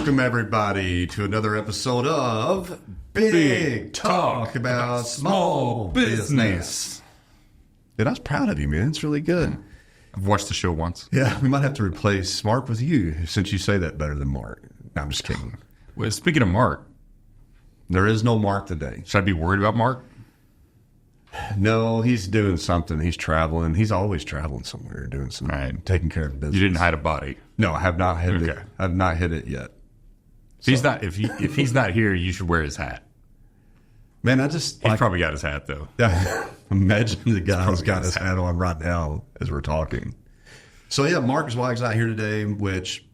Welcome, everybody, to another episode of Big Talk about Small Business. Dude, I was proud of you, man. It's really good. I've watched the show once. Yeah, we might have to replace Mark with you, since you say that better than Mark. No, I'm just kidding. Well, speaking of Mark, there is no Mark today. should I be worried about Mark? No, he's doing something. He's traveling. He's always traveling somewhere, doing something, Right. taking care of business. You didn't hide a body. No, I have not hit it. Okay. I have not hit it yet. If he's not here, you should wear his hat. Man, I just He's probably got his hat though. imagine the guy who's got his hat on right now as we're talking. So yeah, Marcus Wagg's not here today, which,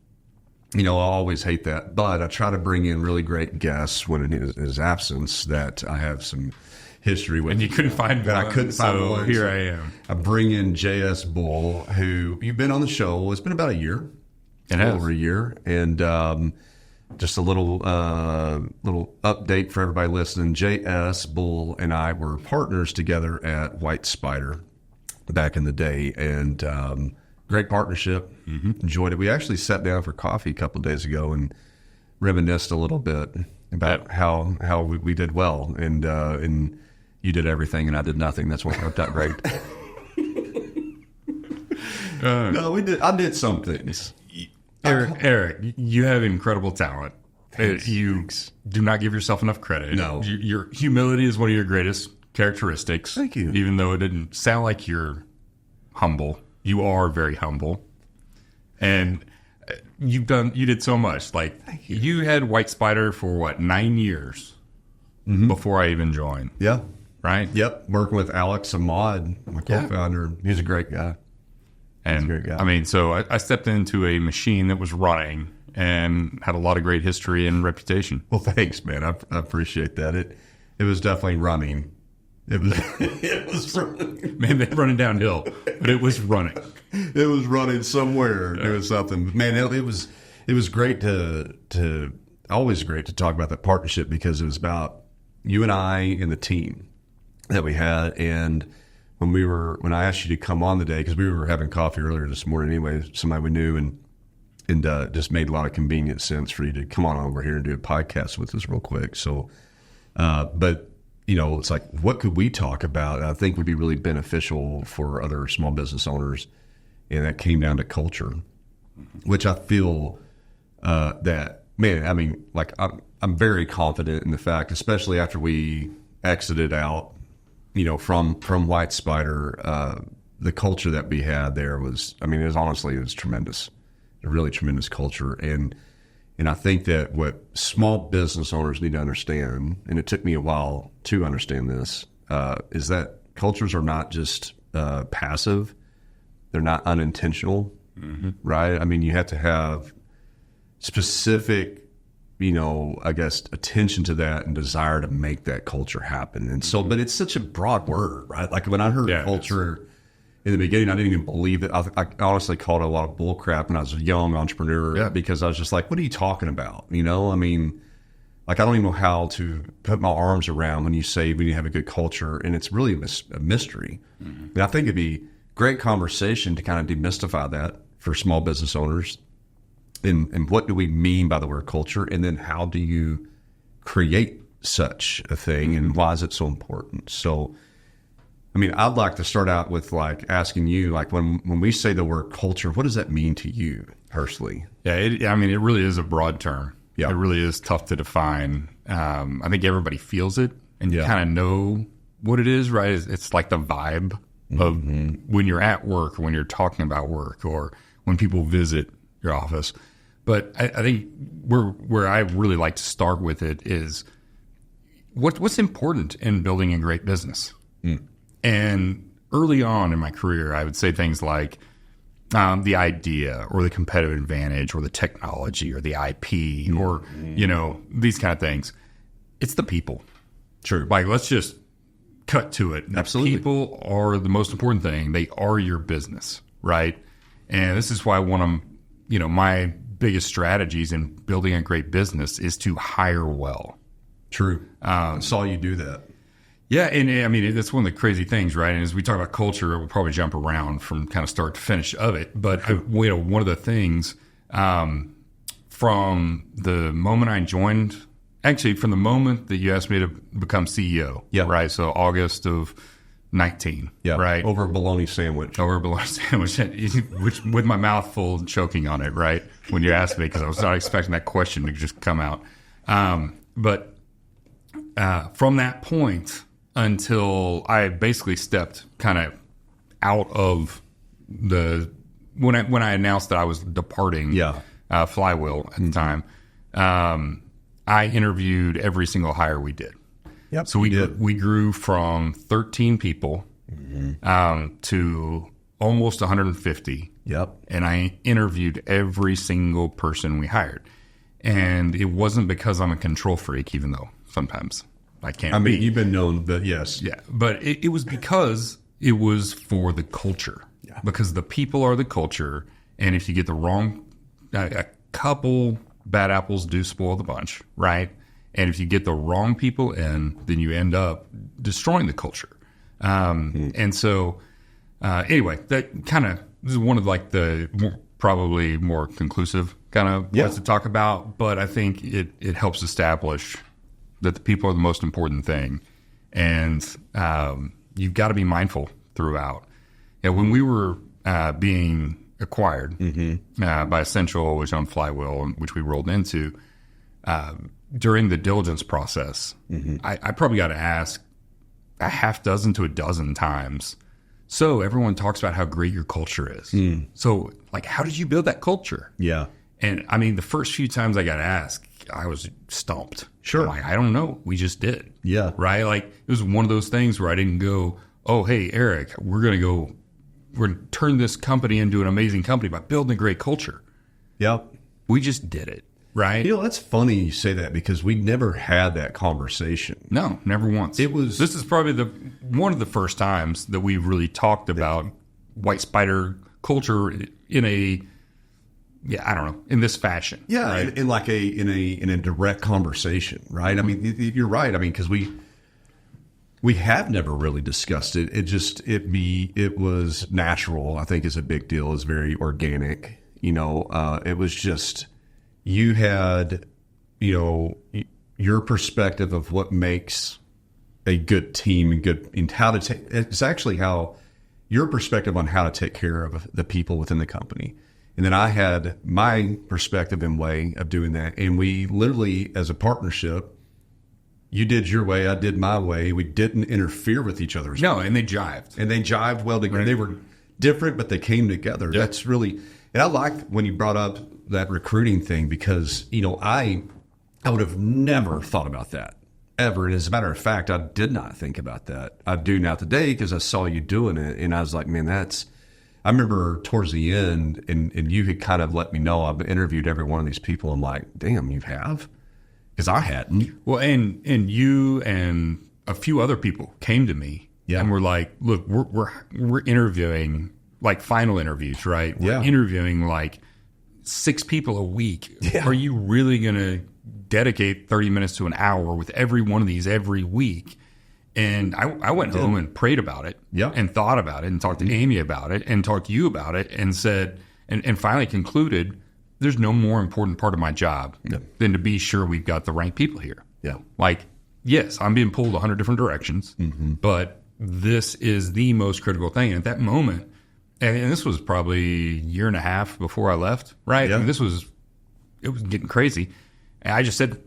you know, I always hate that. But I try to bring in really great guests when in his absence that I have some history with. And you couldn't find that one, I couldn't find so one. Here I am. I bring in J.S. Bull, who you've been on the show. It's been about a year. It has. Over a year. And just a little update for everybody listening. J.S. Bull and I were partners together at WhyteSpyder back in the day. And great partnership. Mm-hmm. Enjoyed it. We actually sat down for coffee a couple of days ago and reminisced a little bit about how we did well. And you did everything and I did nothing. That's what worked out great. No, we did. I did some things. Eric, you have incredible talent. Thanks. You do not give yourself enough credit. No. Your humility is one of your greatest characteristics. Thank you. Even though it didn't sound like you're humble, you are very humble. And you did so much. Like you had WhyteSpyder for what, 9 years before I even joined. Yeah. Right? Yep. Working with Alex Ahmad, my co-founder. He's a great guy. And great guy. I mean, so I stepped into a machine that was running and had a lot of great history and reputation. Well, thanks, man. I appreciate that. It was definitely running. It was running. Man, they're running downhill, but it was running. It was running somewhere. It was something. Man, it was great to always great to talk about that partnership because it was about you and I and the team that we had. And when I asked you to come on today, because we were having coffee earlier this morning anyway, somebody we knew, and just made a lot of convenient sense for you to come on over here and do a podcast with us real quick. So, but you know, it's like, what could we talk about? I think would be really beneficial for other small business owners, and that came down to culture, which I feel that, man, I mean, like I'm very confident in the fact, especially after we exited out, you know, from WhyteSpyder, the culture that we had there was, I mean, it was tremendous, a really tremendous culture. And I think that what small business owners need to understand, and it took me a while to understand this, is that cultures are not just passive. They're not unintentional, right? I mean, you have to have specific, you know, I guess, attention to that and desire to make that culture happen. And so, but it's such a broad word, right? Like when I heard culture in the beginning, I didn't even believe it. I honestly called it a lot of bull crap when I was a young entrepreneur because I was just like, what are you talking about? You know, I mean, like, I don't even know how to put my arms around when you say we need to have a good culture. And it's really a mystery. And I think it'd be great conversation to kind of demystify that for small business owners. And what do we mean by the word culture? And then how do you create such a thing? And why is it so important? So, I mean, I'd like to start out with like asking you, like when we say the word culture, what does that mean to you personally? Yeah, I mean, it really is a broad term. Yeah, it really is tough to define. I think everybody feels it, and you kind of know what it is, right? It's like the vibe of when you're at work, or when you're talking about work, or when people visit your office. But I think where I really like to start with it is what's important in building a great business. And early on in my career, I would say things like the idea or the competitive advantage or the technology or the IP or, you know, these kind of things. It's the people. True. Like, let's just cut to it. Absolutely. People are the most important thing. They are your business, right? And this is why one of, you know, my biggest strategies in building a great business is to hire well. True. I saw you do that. Yeah, and I mean, that's one of the crazy things, right? And as we talk about culture, we'll probably jump around from kind of start to finish of it. But you know, one of the things from the moment I joined, actually from the moment that you asked me to become CEO, right? So August of 19, right? Over a bologna sandwich. Over a bologna sandwich, which with my mouth full, choking on it, right? When you asked me, because I was not expecting that question to just come out. But from that point until I basically stepped kind of out of when I announced that I was departing Flywheel at the time, I interviewed every single hire we did. Yep. So we grew from 13 people to almost 150. Yep. And I interviewed every single person we hired. And it wasn't because I'm a control freak, even though sometimes I can't. I mean, you've been known that, yes. Yeah. But it was because it was for the culture. Yeah. Because the people are the culture. And if you get the wrong, a couple bad apples do spoil the bunch, right? And if you get the wrong people in, then you end up destroying the culture. And so, anyway, that kind of this is one of like the probably more conclusive kind of points to talk about. But I think it helps establish that the people are the most important thing, and you've got to be mindful throughout. Yeah, when we were being acquired by Essential, which on Flywheel, which we rolled into. During the diligence process, I probably got to ask a half dozen to a dozen times. So everyone talks about how great your culture is. So, like, how did you build that culture? Yeah. And I mean, the first few times I got asked, I was stumped. Sure. I'm like, I don't know. We just did. Yeah. Right? Like, it was one of those things where I didn't go, oh, hey, Eric, we're going to turn this company into an amazing company by building a great culture. Yep. We just did it. Right. You know, that's funny you say that because we never had that conversation. No, never once. This is probably one of the first times that we really talked about WhyteSpyder culture in a, I don't know, in this fashion. Yeah, right? in a direct conversation, right? I mean, you're right. I mean, because we have never really discussed it. It was natural. I think is a big deal. It's very organic. You know, it was just. You had, your perspective of what makes a good team and how to take. It's actually how your perspective on how to take care of the people within the company, and then I had my perspective and way of doing that. And we literally, as a partnership, you did your way, I did my way. We didn't interfere with each other's. No, and they jived well together. Right. They were different, but they came together. Yep. That's really, and I like when you brought up that recruiting thing because, I would have never thought about that ever. And as a matter of fact, I did not think about that. I do now today because I saw you doing it. And I was like, man, I remember towards the end and you had kind of let me know I've interviewed every one of these people. I'm like, damn, you have? Because I hadn't. Well, and you and a few other people came to me and were like, look, we're interviewing like final interviews, right? We're interviewing like 6 people a week. Yeah. Are you really going to dedicate 30 minutes to an hour with every one of these every week? And I went home and prayed about it and thought about it and talked to Amy about it and talked to you about it and said, and finally concluded, there's no more important part of my job than to be sure we've got the right people here. Yeah. Like, yes, I'm being pulled 100 different directions, but this is the most critical thing. And at that moment, and this was probably a year and a half before I left, right? Yeah. I mean, it was getting crazy. And I just said,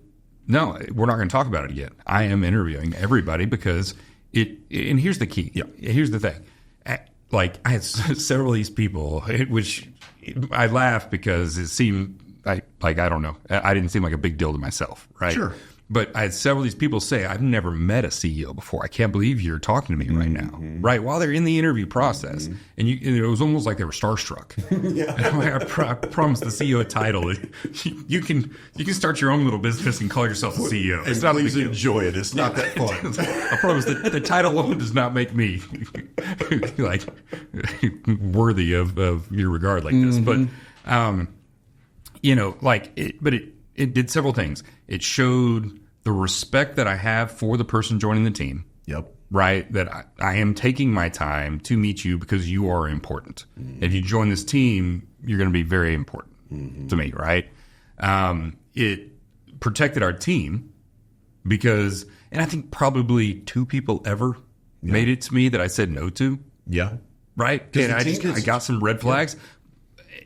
no, we're not going to talk about it again. I am interviewing everybody because and here's the key. Yeah. Here's the thing. Like, I had several of these people, which I laugh because it seemed like, I don't know. I didn't seem like a big deal to myself, right? Sure. But I had several of these people say, I've never met a CEO before. I can't believe you're talking to me right now. Right? While they're in the interview process. And it was almost like they were starstruck. And I'm like, I promise the CEO title. You can start your own little business and call yourself a CEO. It's not please enjoy it. It's not that fun. I promise that the title alone does not make me like worthy of your regard like this. But it did several things. It showed the respect that I have for the person joining the team. Yep. Right? That I am taking my time to meet you because you are important. If you join this team, you're going to be very important to me, right? It protected our team because, and I think probably 2 people ever made it to me that I said no to. Yeah. Right. And I got some red flags.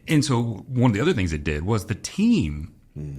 And so one of the other things it did was the team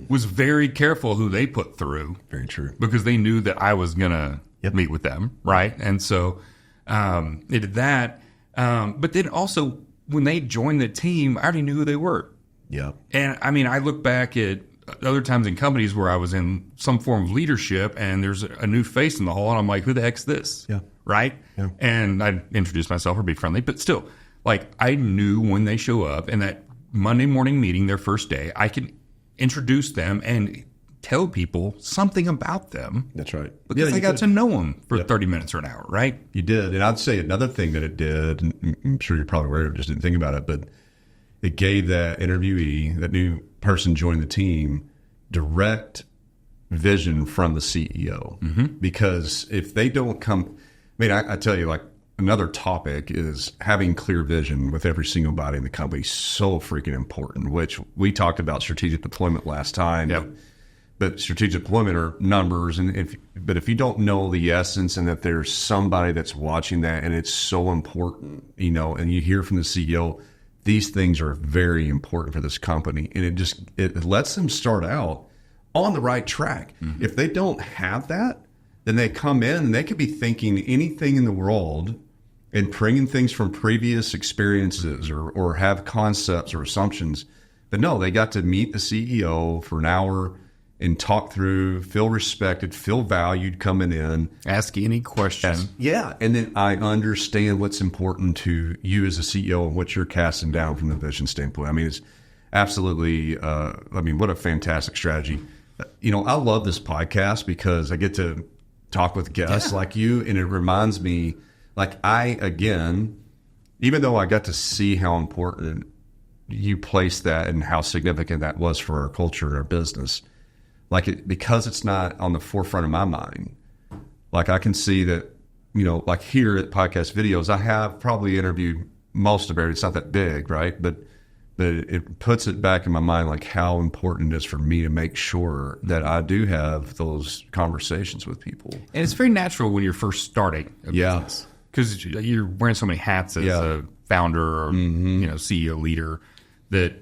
was very careful who they put through. Very true. Because they knew that I was going to meet with them. Right. And so they did that. But then also when they joined the team, I already knew who they were. Yeah. And I mean, I look back at other times in companies where I was in some form of leadership and there's a new face in the hall and I'm like, who the heck's this? Yeah. Right? Yeah. And I'd introduce myself or be friendly, but still, like I knew when they show up in that Monday morning meeting, their first day, I can introduce them and tell people something about them. That's right. Because I got to know them for 30 minutes or an hour, right? You did. And I'd say another thing that it did, and I'm sure you're probably aware of it, just didn't think about it, but it gave that interviewee, that new person joining the team, direct vision from the CEO. Because if they don't come, I mean, I tell you, like, another topic is having clear vision with every single body in the company. So freaking important, which we talked about strategic deployment last time. Yep. But strategic deployment are numbers. But if you don't know the essence and that there's somebody that's watching that and it's so important, you know, and you hear from the CEO, these things are very important for this company. And it lets them start out on the right track. If they don't have that, then they come in and they could be thinking anything in the world and bringing things from previous experiences or have concepts or assumptions. But no, they got to meet the CEO for an hour and talk through, feel respected, feel valued coming in. Ask any question. Yeah. And then I understand what's important to you as a CEO and what you're casting down from the vision standpoint. I mean, it's absolutely, what a fantastic strategy. You know, I love this podcast because I get to talk with guests like you, and it reminds me, like even though I got to see how important you placed that and how significant that was for our culture and our business, because it's not on the forefront of my mind, like I can see that, you know, like here at Podcast Videos, I have probably interviewed most of it. It's not that big, right? But it puts it back in my mind, like how important it is for me to make sure that I do have those conversations with people. And it's very natural when you're first starting a business. Because you're wearing so many hats as a founder or CEO leader, that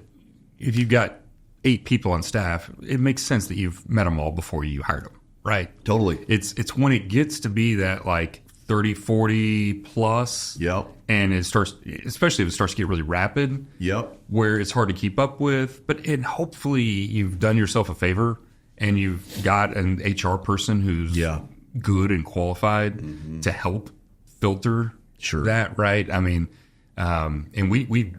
if you've got 8 people on staff, it makes sense that you've met them all before you hired them, right? Totally. It's when it gets to be that like 30, 40 plus. Yep. And it starts, especially if it starts to get really rapid. Yep. Where it's hard to keep up with. But hopefully you've done yourself a favor and you've got an HR person who's good and qualified to help filter that, right? I mean, and we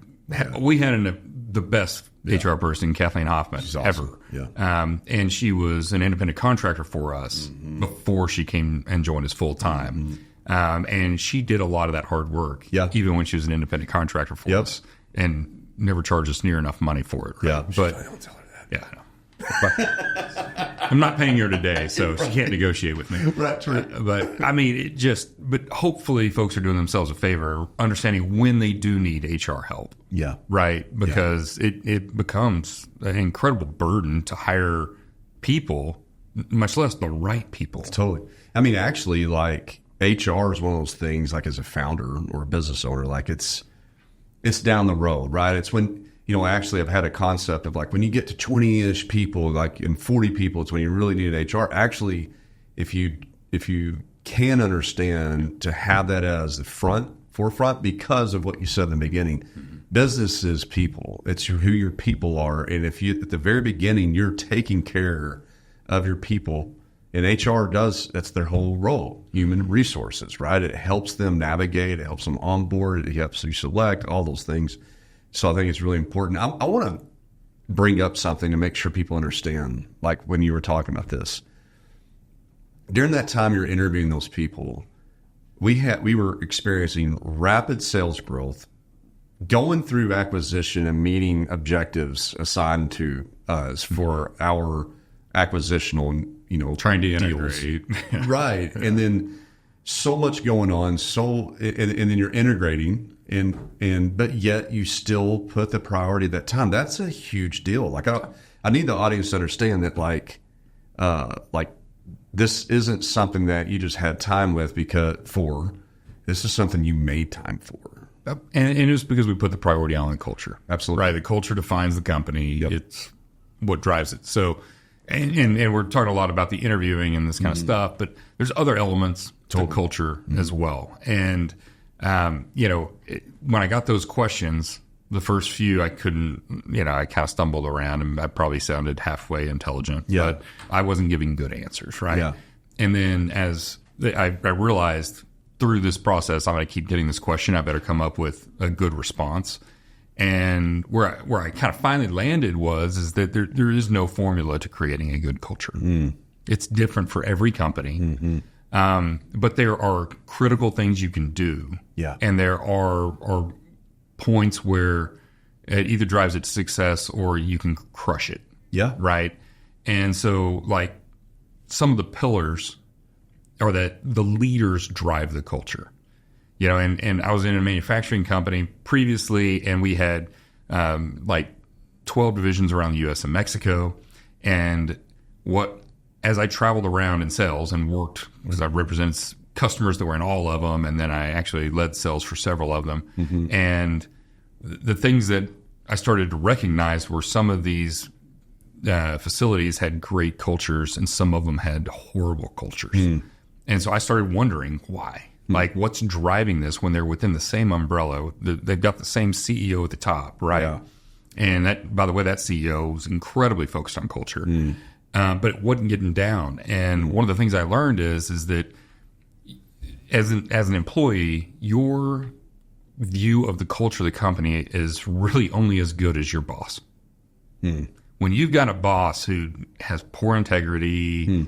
had the best HR person, Kathleen Hoffman, She's awesome. ever. Yeah. And she was an independent contractor for us before she came and joined us full time. And she did a lot of that hard work, even when she was an independent contractor for us, and never charged us near enough money for it. Right? Yeah, but I don't tell her that. Yeah, I know. I'm not paying her today, so she can't negotiate with me. Right. But I mean, but hopefully folks are doing themselves a favor, understanding when they do need HR help. Yeah. Right. Because it becomes an incredible burden to hire people, much less the right people. Totally. I mean, actually, like HR is one of those things, like as a founder or a business owner, like it's down the road, right? It's when, you know, actually I've had a concept of like when you get to 20-ish people, like in 40 people, it's when you really need an HR. Actually, if you can understand to have that as the forefront because of what you said in the beginning, business is people. It's who your people are. And if you, at the very beginning, you're taking care of your people, and HR that's their whole role, human resources, right? It helps them navigate, it helps them onboard, it helps you select, all those things. So I think it's really important. I want to bring up something to make sure people understand, like when you were talking about this. During that time you're interviewing those people, we were experiencing rapid sales growth, going through acquisition and meeting objectives assigned to us for our acquisitional, you know, trying to deals. integrate. Right. And then so much going on, and then you're integrating but yet you still put the priority at that time. That's a huge deal. Like I I need the audience to understand that like this isn't something that you just had time with this is something you made time for. And it was because we put the priority on the culture. Absolutely. Right. The culture defines the company. Yep. It's what drives it. So, and we're talking a lot about the interviewing and this kind of stuff, but there's other elements to culture as well. And, when I got those questions, the first few I couldn't, I kind of stumbled around and I probably sounded halfway intelligent, but I wasn't giving good answers. Right. Yeah. And then as I realized through this process, I'm going to keep getting this question. I better come up with a good response. And where I kind of finally landed is that there is no formula to creating a good culture. It's different for every company. But there are critical things you can do. Yeah. And there are points where it either drives it to success or you can crush it. Yeah. Right. And so like some of the pillars are that the leaders drive the culture, and I was in a manufacturing company previously, and we had like 12 divisions around the U.S. and Mexico. And as I traveled around in sales and worked, because I represented customers that were in all of them, and then I actually led sales for several of them. And the things that I started to recognize were some of these facilities had great cultures, and some of them had horrible cultures. And so I started wondering why. Like, what's driving this when they're within the same umbrella? They've got the same CEO at the top, right? Yeah. And that, by the way, that CEO was incredibly focused on culture, but it wasn't getting down. And one of the things I learned is that as an employee, your view of the culture of the company is really only as good as your boss. When you've got a boss who has poor integrity,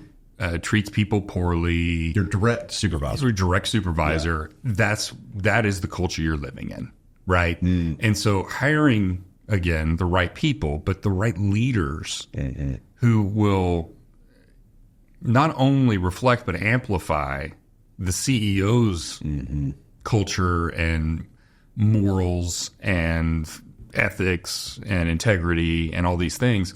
treats people poorly. Your direct supervisor. That is the culture you're living in, right? And so hiring, again, the right people, but the right leaders who will not only reflect but amplify the CEO's culture and morals and ethics and integrity and all these things.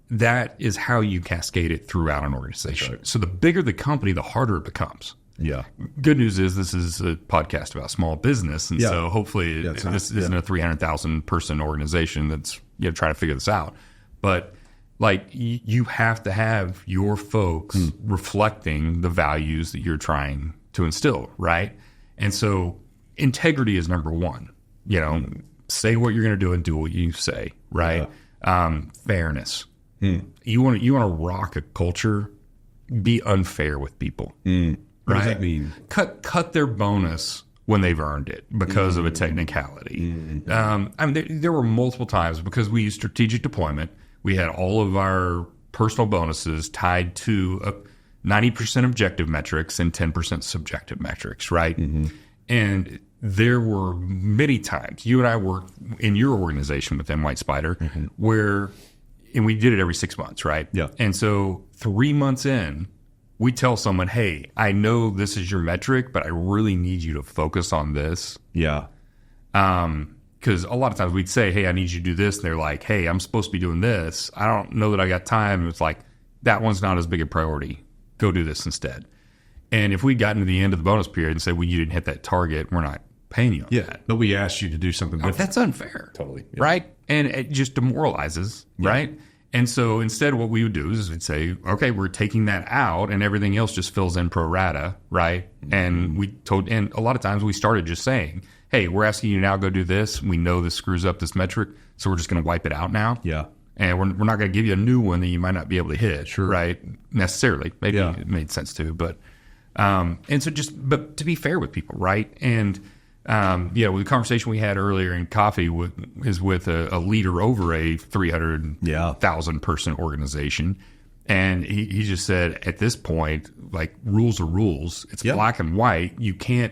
That is how you cascade it throughout an organization. Right. So the bigger the company, the harder it becomes. Yeah. Good news is this is a podcast about small business, and so hopefully this isn't a 300,000 person organization that's trying to figure this out. But like you have to have your folks reflecting the values that you're trying to instill, right? And so integrity is number one. Say what you're going to do and do what you say, right? Yeah. Fairness. You want to rock a culture, be unfair with people. What does that mean? Cut their bonus when they've earned it because of a technicality. There were multiple times because we used strategic deployment. We had all of our personal bonuses tied to 90% objective metrics and 10% subjective metrics, right? And there were many times you and I worked in your organization within WhyteSpyder where. And we did it every 6 months, right? Yeah. And so 3 months in, we tell someone, hey, I know this is your metric, but I really need you to focus on this. Yeah. Because a lot of times we'd say, hey, I need you to do this. And they're like, hey, I'm supposed to be doing this. I don't know that I got time. And it's like, that one's not as big a priority. Go do this instead. And if we'd gotten to the end of the bonus period and said, well, you didn't hit that target, we're not paying you on that. But we asked you to do something different. That's unfair. Totally. Yeah. Right? And it just demoralizes, right? And so instead what we would do is we'd say, okay, we're taking that out and everything else just fills in pro rata, right? And and a lot of times we started just saying, hey, we're asking you to now go do this. We know this screws up this metric, so we're just going to wipe it out now. Yeah. And we're not going to give you a new one that you might not be able to hit, right? Necessarily. Maybe it made sense to, but and so but to be fair with people, right? And with the conversation we had earlier in coffee is with a leader over a 300,000 person organization. And he just said, at this point, like, rules are rules. It's black and white. You can't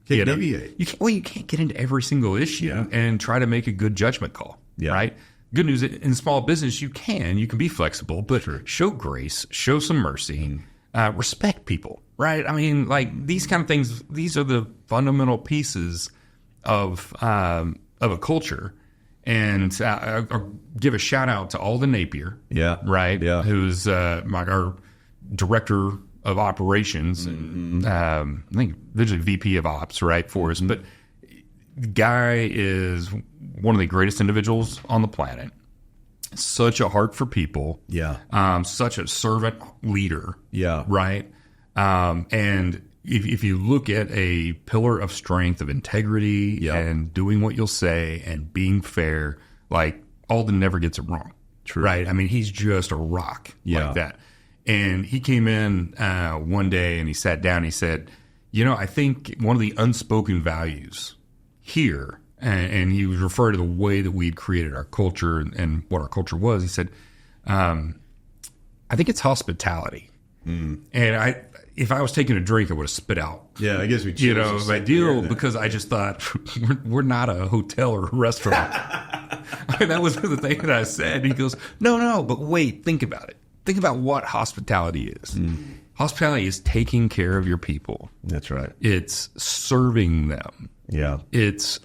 deviate. You can't get into every single issue and try to make a good judgment call, right? Good news, in small business, you can be flexible, but show grace, show some mercy, respect people. Right. I mean, like, these kind of things, these are the fundamental pieces of a culture. And I'll give a shout out to Alden Napier. Yeah. Right. Yeah. Who's our director of operations, and I think visually VP of ops, right, for us. But the guy is one of the greatest individuals on the planet. Such a heart for people. Yeah. Such a servant leader. Yeah. Right. And if you look at a pillar of strength of integrity and doing what you'll say and being fair, like Alden never gets it wrong. True. Right. I mean, he's just a rock like that. And he came in one day and he sat down and he said, I think one of the unspoken values here, and he was referring to the way that we'd created our culture and what our culture was. He said, I think it's hospitality. And if I was taking a drink, I would have spit out. Yeah, I guess we my deal, because I just thought we're not a hotel or a restaurant. That was the thing that I said. He goes, no, but wait, think about it. Think about what hospitality is. Hospitality is taking care of your people. That's right. It's serving them. Yeah. It's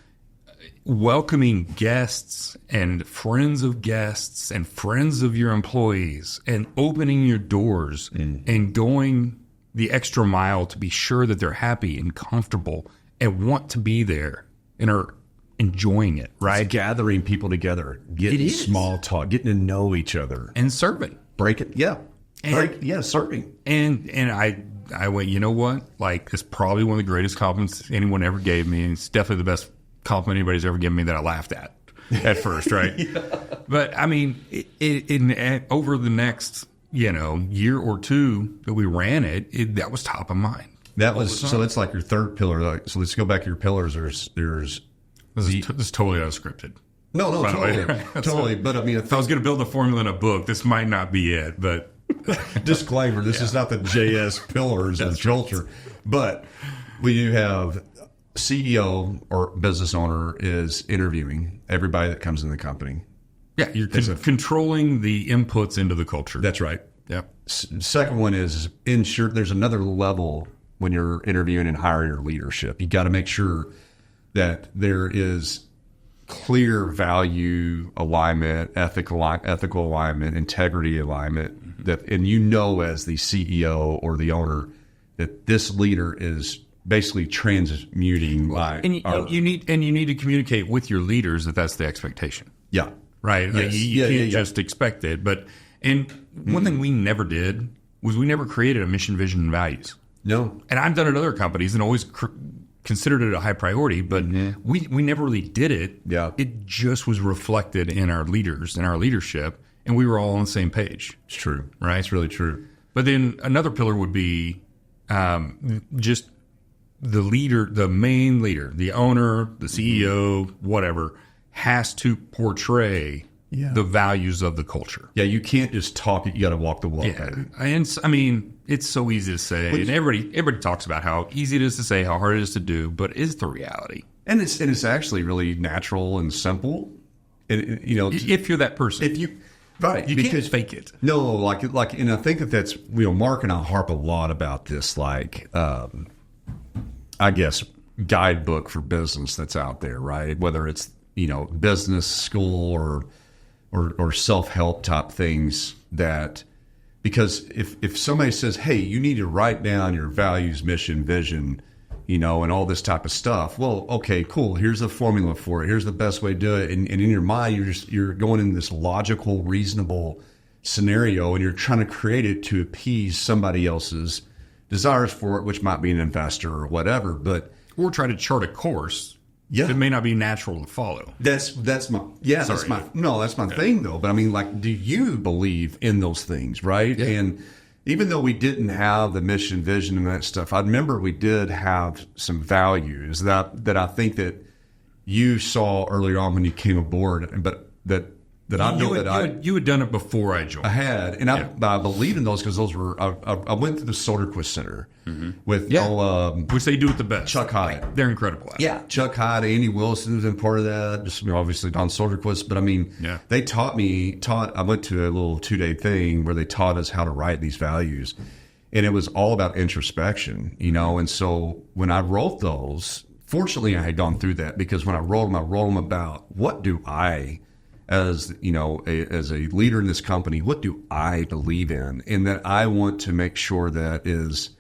welcoming guests and friends of guests and friends of your employees and opening your doors and going the extra mile to be sure that they're happy and comfortable and want to be there and are enjoying it, right? It's gathering people together, getting small talk, getting to know each other. And serving. Serving. And I went, you know what? Like, it's probably one of the greatest compliments anyone ever gave me. And it's definitely the best compliment anybody's ever given me that I laughed at first, right? But, I mean, over the next, year or two that we ran it, that was top of mind. That was, so that's like your third pillar. So let's go back to your pillars. This is totally unscripted. No, totally. Totally. But I mean, if I was going to build a formula in a book, this might not be it, but disclaimer, this is not the JS pillars of culture. But when you have CEO or business owner is interviewing everybody that comes in the company. Yeah, you're controlling the inputs into the culture. That's right. Yep. Second one is ensure there's another level when you're interviewing and hiring your leadership. You got to make sure that there is clear value alignment, ethical alignment, integrity alignment, that, and as the CEO or the owner, that this leader is basically transmuting you need to communicate with your leaders that that's the expectation. Yeah. Right. Yes. You can't just expect it. And one thing we never did was we never created a mission, vision, and values. No. And I've done it at other companies and always considered it a high priority, but we never really did it. Yeah. It just was reflected in our leaders and our leadership, and we were all on the same page. It's true. Right? It's really true. But then another pillar would be just the leader, the main leader, the owner, the CEO, whatever, has to portray the values of the culture. Yeah, you can't just talk it. You got to walk the walk. Yeah. And I mean, it's so easy to say, and everybody talks about how easy it is to say, how hard it is to do, but it's the reality. And it's actually really natural and simple. If you're that person, you can't fake it. No, like, and I think that's Mark and I harp a lot about this, like, I guess guidebook for business that's out there, right? Whether it's business school or self-help type things, that because if somebody says, hey, you need to write down your values, mission, vision, and all this type of stuff. Well, okay, cool. Here's the formula for it. Here's the best way to do it. And in your mind, you're going in this logical, reasonable scenario, and you're trying to create it to appease somebody else's desires for it, which might be an investor or whatever. Or try to chart a course. Yeah, it may not be natural to follow. That's my thing though. But I mean, like, do you believe in those things, right? Yeah. And even though we didn't have the mission, vision, and that stuff, I remember we did have some values that I think that you saw earlier on when you came aboard, but you had done it before I joined. I had, and I believe in those because those were. I went to the Soderquist Center with which they do it the best. Chuck Hyde, they're incredible at it. Yeah, Chuck Hyde, Andy Wilson was in part of that. Just obviously Don Soderquist, but I mean, they taught. I went to a little 2-day thing where they taught us how to write these values, and it was all about introspection, And so when I wrote those fortunately, I had gone through that, because when I rolled them about what do I, as as a leader in this company, what do I believe in, and that I want to make sure that is,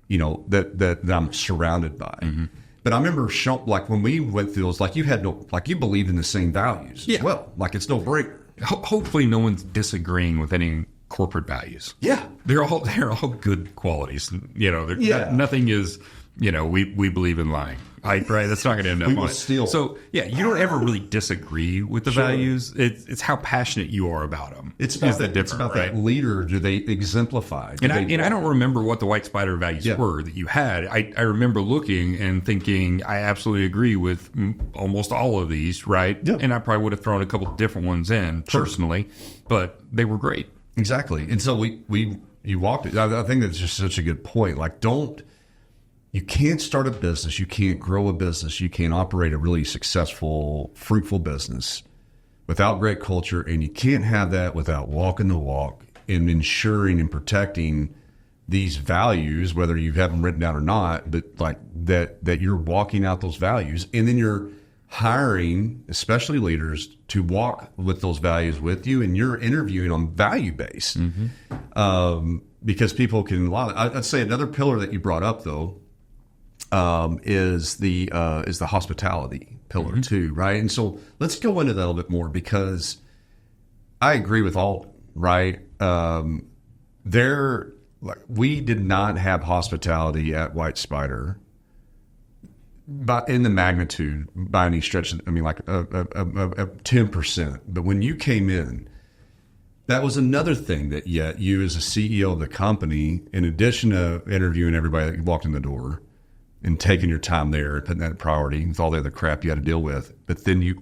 that I'm surrounded by. Mm-hmm. But I remember, like when we went through those, like you believed in the same values as well. Like it's no breaker. Hopefully, no one's disagreeing with any corporate values. Yeah, they're all good qualities. Nothing is. We believe in lying. Right? That's not going to end up. We will steal. So you don't ever really disagree with the values. It's how passionate you are about them. It's about that leader. Do they exemplify? I don't remember what the WhyteSpyder values were that you had. I remember looking and thinking, I absolutely agree with almost all of these, right? Yeah. And I probably would have thrown a couple different ones in personally, but they were great. Exactly. And so you walked it. I think that's just such a good point. Like, you can't start a business, you can't grow a business, you can't operate a really successful, fruitful business without great culture, and you can't have that without walking the walk and ensuring and protecting these values, whether you have them written down or not, but like that you're walking out those values, and then you're hiring, especially leaders, to walk with those values with you, and you're interviewing on value base. Mm-hmm. Because people can I'd say another pillar that you brought up though, is the hospitality pillar mm-hmm. too, right? And so let's go into that a little bit more, because I agree with all, right? We did not have hospitality at WhyteSpyder, but in the magnitude by any stretch. I mean, like a 10%. But when you came in, that was another thing that you as a CEO of the company, in addition to interviewing everybody that walked in the door, and taking your time there, putting that priority with all the other crap you had to deal with. But then you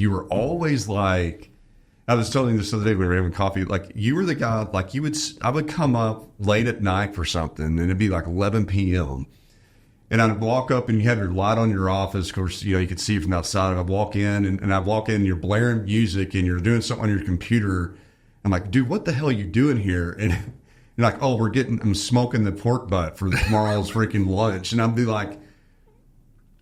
were always like, I was telling you this the other day when we were having coffee, like you were the guy, like I would come up late at night for something, and it'd be like 11 p.m. And I'd walk up and you have your light on your office. Of course, you could see from outside. I'd walk in and you're blaring music and you're doing something on your computer. I'm like, dude, what the hell are you doing here? And you're like, oh, I'm smoking the pork butt for tomorrow's freaking lunch. And I'd be like,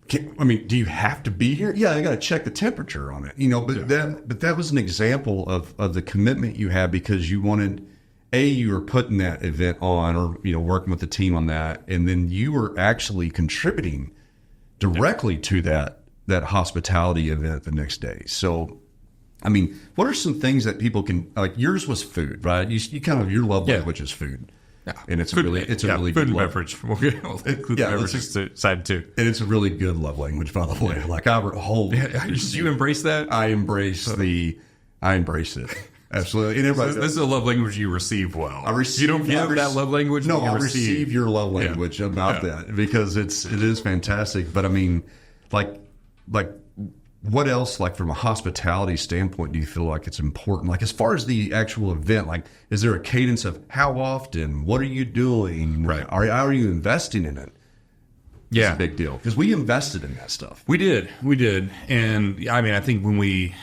do you have to be here? Yeah, I got to check the temperature on it. But that was an example of the commitment you had, because you wanted, you were putting that event on, or, working with the team on that. And then you were actually contributing directly to that hospitality event the next day. So, what are some things that people can, like, yours was food, right? You kind of, your love language is food. Yeah. And it's a really food good and beverage. We'll include the beverage side too. And it's a really good love language, by the way. Yeah. Like you embrace that? I embrace it. Absolutely. And this is a love language you receive well. You don't give that love language. No, I receive your love language about that, because it is fantastic. But like what else, like from a hospitality standpoint, do you feel like it's important? Like as far as the actual event, like is there a cadence of how often? What are you doing? Right. Are you investing in it? Yeah. It's a big deal, because we invested in that stuff. We did. And I think when we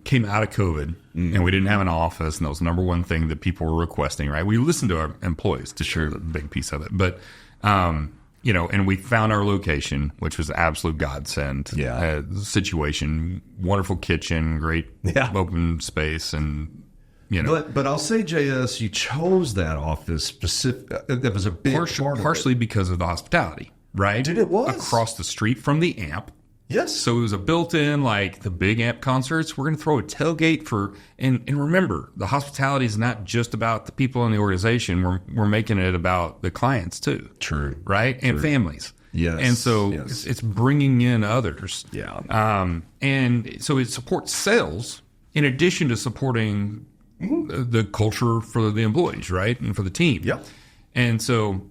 came out of COVID and we didn't have an office, and that was the number one thing that people were requesting, right? We listened to our employees to share the big piece of it. But, and we found our location, which was absolute godsend situation, wonderful kitchen, great open space, and, But I'll say, JS, you chose that office specific. That was a big partially because of the hospitality, right? Dude, it was across the street from the amp. Yes. So it was a built-in, like the big amp concerts. We're going to throw a tailgate and remember, the hospitality is not just about the people in the organization. We're making it about the clients too. True. Right? True. And families. Yes. And so it's bringing in others. Yeah. And so it supports sales in addition to supporting the culture for the employees, right? And for the team. Yeah. And so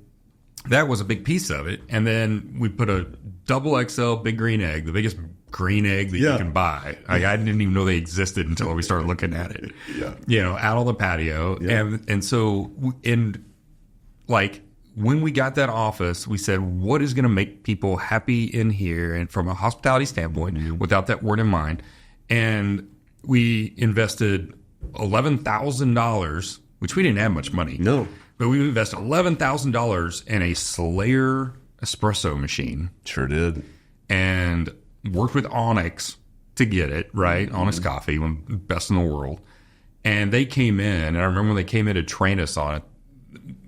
that was a big piece of it. And then we put a double XL big green egg, the biggest green egg that you can buy. I didn't even know they existed until we started looking at it. Out on the patio. Yeah. And so, when we got that office, we said, what is going to make people happy in here? And from a hospitality standpoint, without that word in mind. And we invested $11,000, which we didn't have much money. No. But we invested $11,000 in a Slayer espresso machine. Sure did. And worked with Onyx to get it, right? Onyx Coffee, best in the world. And they came in, and I remember when they came in to train us on it,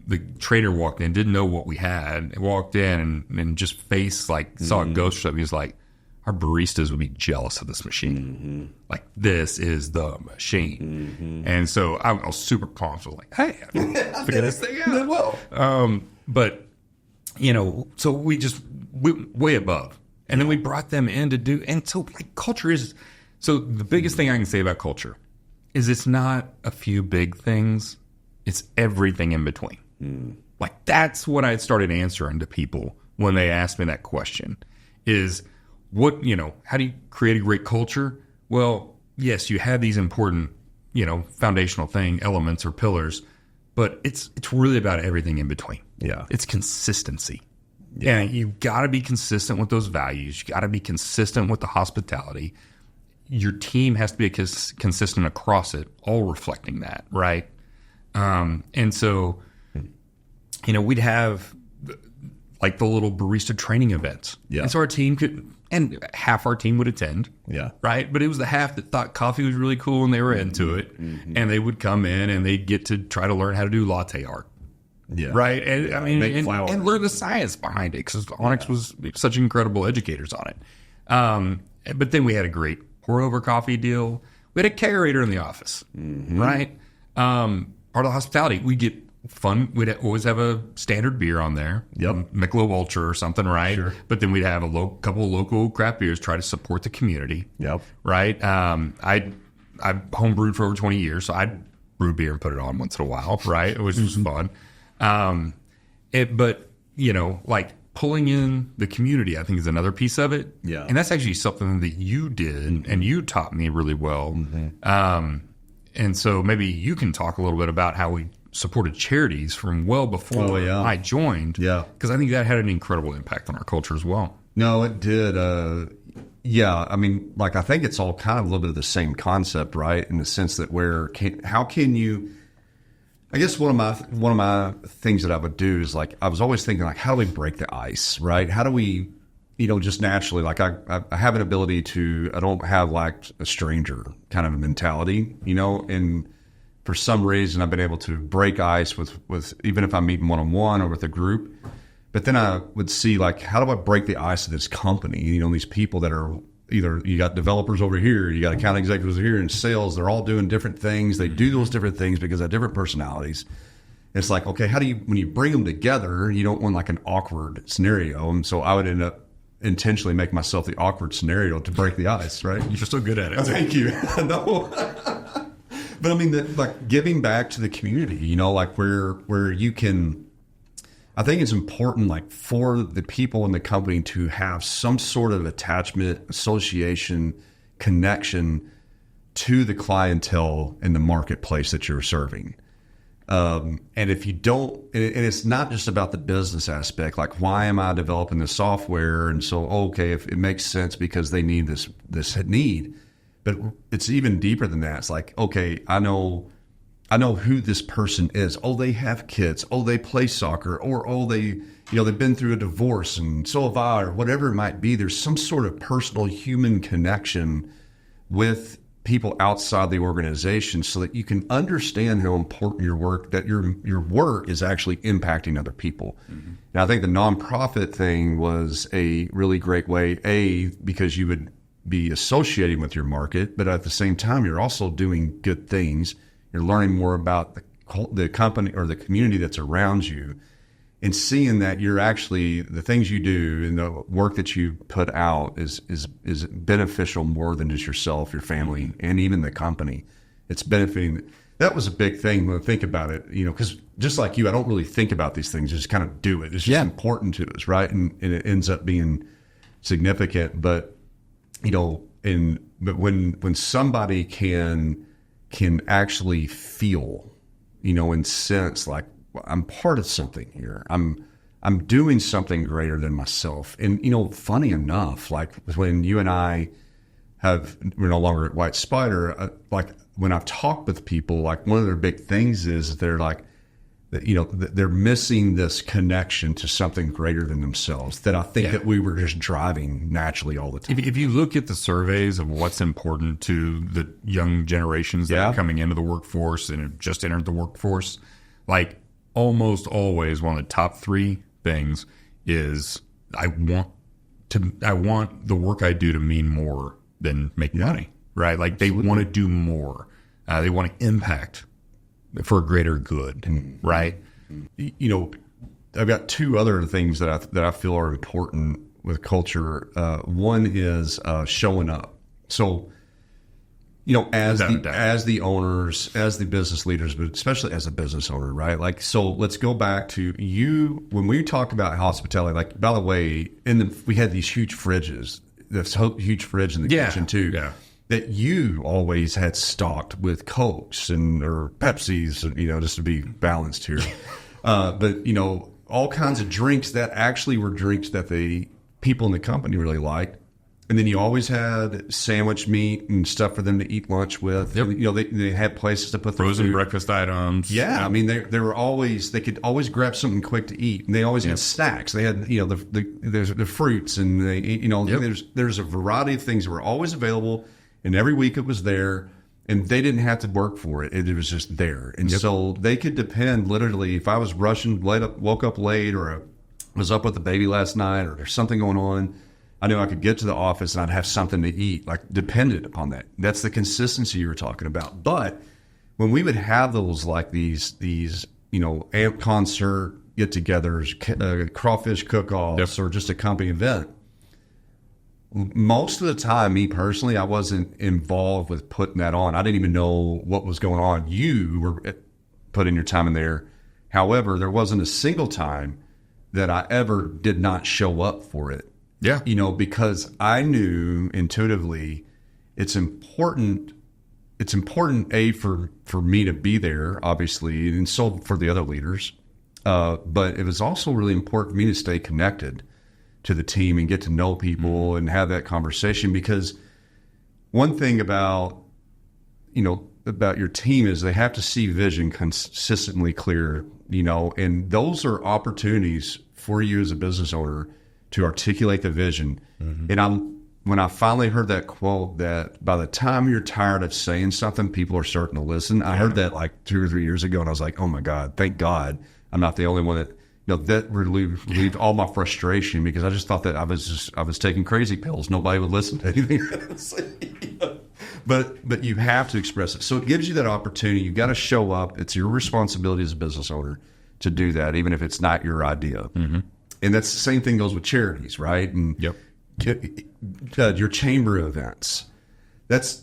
the trainer walked in, didn't know what we had, walked in and just saw a ghost or something. He was like, our baristas would be jealous of this machine. Like, this is the machine. And so I was super confident, like, hey, I figured this thing out. Well. But, so we just went way above. And then we brought them in to do, and so like culture is, so the biggest thing I can say about culture is it's not a few big things, it's everything in between. Like that's what I started answering to people when they asked me that question is how do you create a great culture? Well, yes, you have these important, foundational elements or pillars, but it's really about everything in between. Yeah. It's consistency. Yeah, you got to be consistent with those values. You got to be consistent with the hospitality. Your team has to be consistent across it, all reflecting that, right? And so, we'd have like the little barista training events. Yeah. And so our team and half our team would attend. Yeah. Right. But it was the half that thought coffee was really cool and they were into it. And they would come in and they'd get to try to learn how to do latte art. Yeah. Right. And and learn the science behind it because Onyx was such incredible educators on it. But then we had a great pour over coffee deal. We had a kegerator in the office. Right. Part of the hospitality, we get fun. We'd always have a standard beer on there. Yep. Michelob Ultra or something. Right. Sure. But then we'd have a couple of local craft beers, try to support the community. Yep. Right. I've homebrewed for over 20 years. So I'd brew beer and put it on once in a while. Right. It was just fun. But like pulling in the community, I think is another piece of it. Yeah. And that's actually something that you did and you taught me really well. And so maybe you can talk a little bit about how we supported charities from well before I joined. Yeah. Because I think that had an incredible impact on our culture as well. No, it did. I mean, like, I think it's all kind of a little bit of the same concept, right? In the sense that how can you, I guess one of my things that I would do is like, I was always thinking like, how do we break the ice, right? How do we, just naturally, like I have an ability I don't have like a stranger kind of a mentality, and for some reason I've been able to break ice with even if I'm meeting one-on-one or with a group. But then I would see like, how do I break the ice of this company? These people that are either, you got developers over here, you got account executives over here, and sales, they're all doing different things. They do those different things because they have different personalities. It's like, okay, how do you, when you bring them together, you don't want like an awkward scenario. And so I would end up intentionally make myself the awkward scenario to break the ice, right? You're so good at it. Thank you. No. But I mean, like giving back to the community, like where you can, I think it's important, like for the people in the company to have some sort of attachment, association, connection to the clientele in the marketplace that you're serving. And if you don't, and it's not just about the business aspect, like why am I developing this software? And so, okay, if it makes sense because they need this need, but it's even deeper than that. It's like, okay, I know who this person is. Oh, they have kids. Oh, they play soccer, or they've been through a divorce, and so have I, or whatever it might be. There's some sort of personal human connection with people outside the organization so that you can understand how important your work is actually impacting other people. And I think the nonprofit thing was a really great way, because you would be associating with your market, but at the same time, you're also doing good things. You're learning more about the company or the community that's around you, and seeing that you're actually, the things you do and the work that you put out is beneficial more than just yourself, your family, and even the company. It's benefiting. That was a big thing when I think about it, because just like you, I don't really think about these things. I just kind of do it. It's just important to us, right? And it ends up being significant. But but when somebody can actually feel, and sense like, I'm part of something here. I'm doing something greater than myself. And, funny enough, like when you and I we're no longer at WhyteSpyder, like when I've talked with people, like one of their big things is they're like, they're missing this connection to something greater than themselves that I think that we were just driving naturally all the time. If you look at the surveys of what's important to the young generations that are coming into the workforce and have just entered the workforce, like almost always one of the top 3 things is I want the work I do to mean more than make money, right? Like they want to do more. They want to impact for a greater good, right? I've got 2 other things that I feel are important with culture. One is showing up. So, as the owners, as the business leaders, but especially as a business owner, right? Like, so let's go back to you when we talk about hospitality. Like, by the way, we had these huge fridges, this huge fridge in the kitchen too. Yeah. That you always had stocked with Cokes or Pepsis, just to be balanced here. But, all kinds of drinks that actually were drinks that the people in the company really liked. And then you always had sandwich meat and stuff for them to eat lunch with. Yep. They had places to put frozen breakfast items. Yeah. Yep. I mean, they could always grab something quick to eat. And they always had snacks. They had, there's the fruits and there's a variety of things that were always available. And every week it was there, and they didn't have to work for it. It was just there. And so they could depend literally, if I was rushing, woke up late, or I was up with the baby last night, or there's something going on, I knew I could get to the office and I'd have something to eat, like dependent upon that. That's the consistency you were talking about. But when we would have those, like these amp concert get-togethers, crawfish cook-offs, or just a company event, most of the time, me personally, I wasn't involved with putting that on. I didn't even know what was going on. You were putting your time in there. However, there wasn't a single time that I ever did not show up for it. Yeah. Because I knew intuitively it's important. It's important, for me to be there, obviously, and so for the other leaders. But it was also really important for me to stay connected to the team and get to know people and have that conversation, because one thing about your team is they have to see vision consistently clear, and those are opportunities for you as a business owner to articulate the vision. And when I finally heard that quote, that by the time you're tired of saying something, people are starting to listen. I heard that like 2 or 3 years ago, and I was like, oh my God, thank God I'm not the only one that, that relieved all my frustration, because I just thought that I was taking crazy pills. Nobody would listen to anything. But you have to express it. So it gives you that opportunity. You got to show up. It's your responsibility as a business owner to do that, even if it's not your idea. And that's the same thing goes with charities, right? And your chamber events. That's,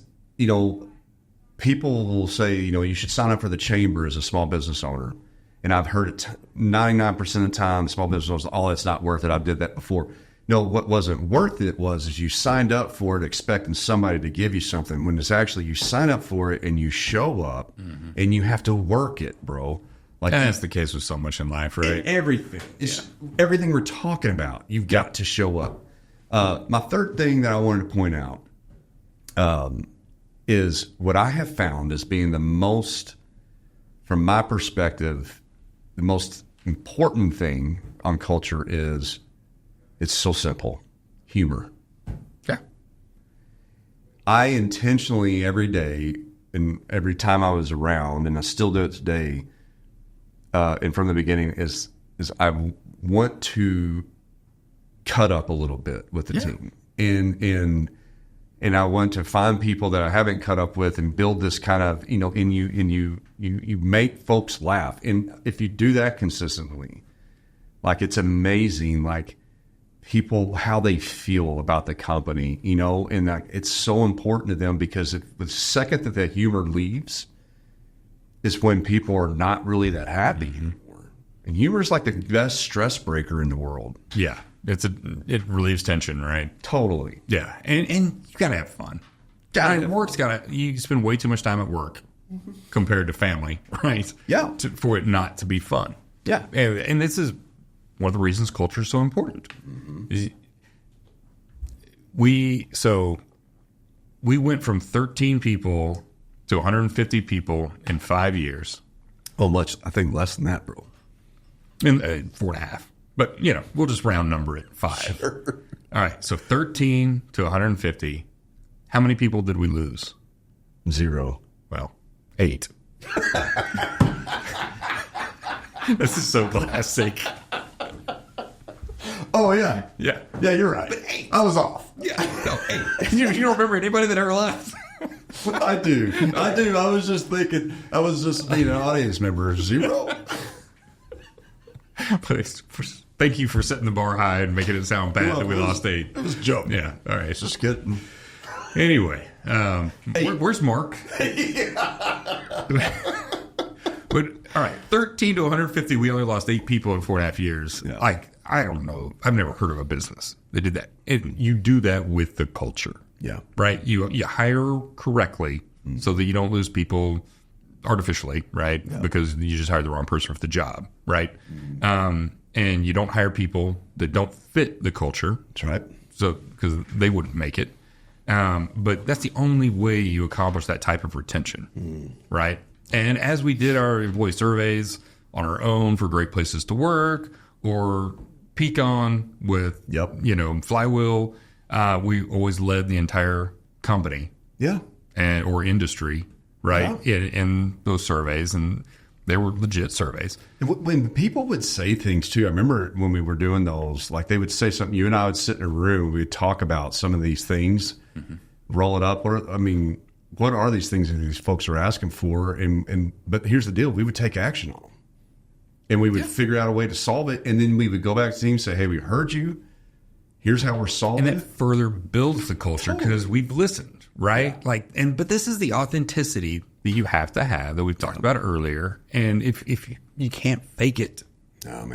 people will say, you should sign up for the chamber as a small business owner. And I've heard it 99% of the time, small business owners, oh, it's not worth it. I did that before. No, what wasn't worth it is you signed up for it expecting somebody to give you something, when it's actually you sign up for it and you show up and you have to work it, bro. Like, and that's the case with so much in life, right? Everything. Everything we're talking about, you've got to show up. My third thing that I wanted to point out is what I have found as being the most, from my perspective, the most important thing on culture is it's so simple. Humor. Yeah. I intentionally every day and every time I was around, and I still do it today, and from the beginning, is I want to cut up a little bit with the team. And I want to find people that I haven't cut up with and build this kind of, and you make folks laugh. And if you do that consistently, like, it's amazing, like, people, how they feel about the company, and it's so important to them, because the second that the humor leaves is when people are not really that happy anymore. And humor is like the best stress breaker in the world. Yeah. It relieves tension, right? Totally. Yeah. And you gotta have fun. You spend way too much time at work compared to family, right? Yeah. For it not to be fun. Yeah. And this is one of the reasons culture is so important. We went from 13 people to 150 people in 5 years. Oh, much. I think less than that, bro. And 4.5. But, we'll just round number it 5. Sure. All right. So 13 to 150. How many people did we lose? 0. Well, 8. This is so classic. Oh, yeah. Yeah. Yeah, you're right. But 8. I was off. Yeah. No, 8. You don't remember anybody that ever left? I do. I was just thinking, I was just being an audience member. 0. Thank you for setting the bar high and making it sound bad that we lost 8. It was a joke. Yeah. All right. It's just good. Anyway, where's Mark? But all right, 13 to 150. We only lost 8 people in 4.5 years. Yeah. I don't know. I've never heard of a business that did that. You do that with the culture. Yeah. Right. You hire correctly so that you don't lose people artificially. Right. Yeah. Because you just hired the wrong person for the job. Right. And you don't hire people that don't fit the culture. That's right. So because they wouldn't make it. But that's the only way you accomplish that type of retention, right? And as we did our employee surveys on our own for great places to work or Pecan with, Flywheel, we always led the entire company, or industry, right? Yeah. In those surveys, and they were legit surveys. When people would say things too, I remember when we were doing those, like they would say something. You and I would sit in a room, we'd talk about some of these things. Roll it up. What are these things that these folks are asking for? But here's the deal: we would take action on them, and we would figure out a way to solve it. And then we would go back to the team and say, "Hey, we heard you. Here's how we're solving it." And that further builds the culture because we've listened, right? Yeah. But this is the authenticity that you have to have that we've talked about earlier. And if you can't fake it,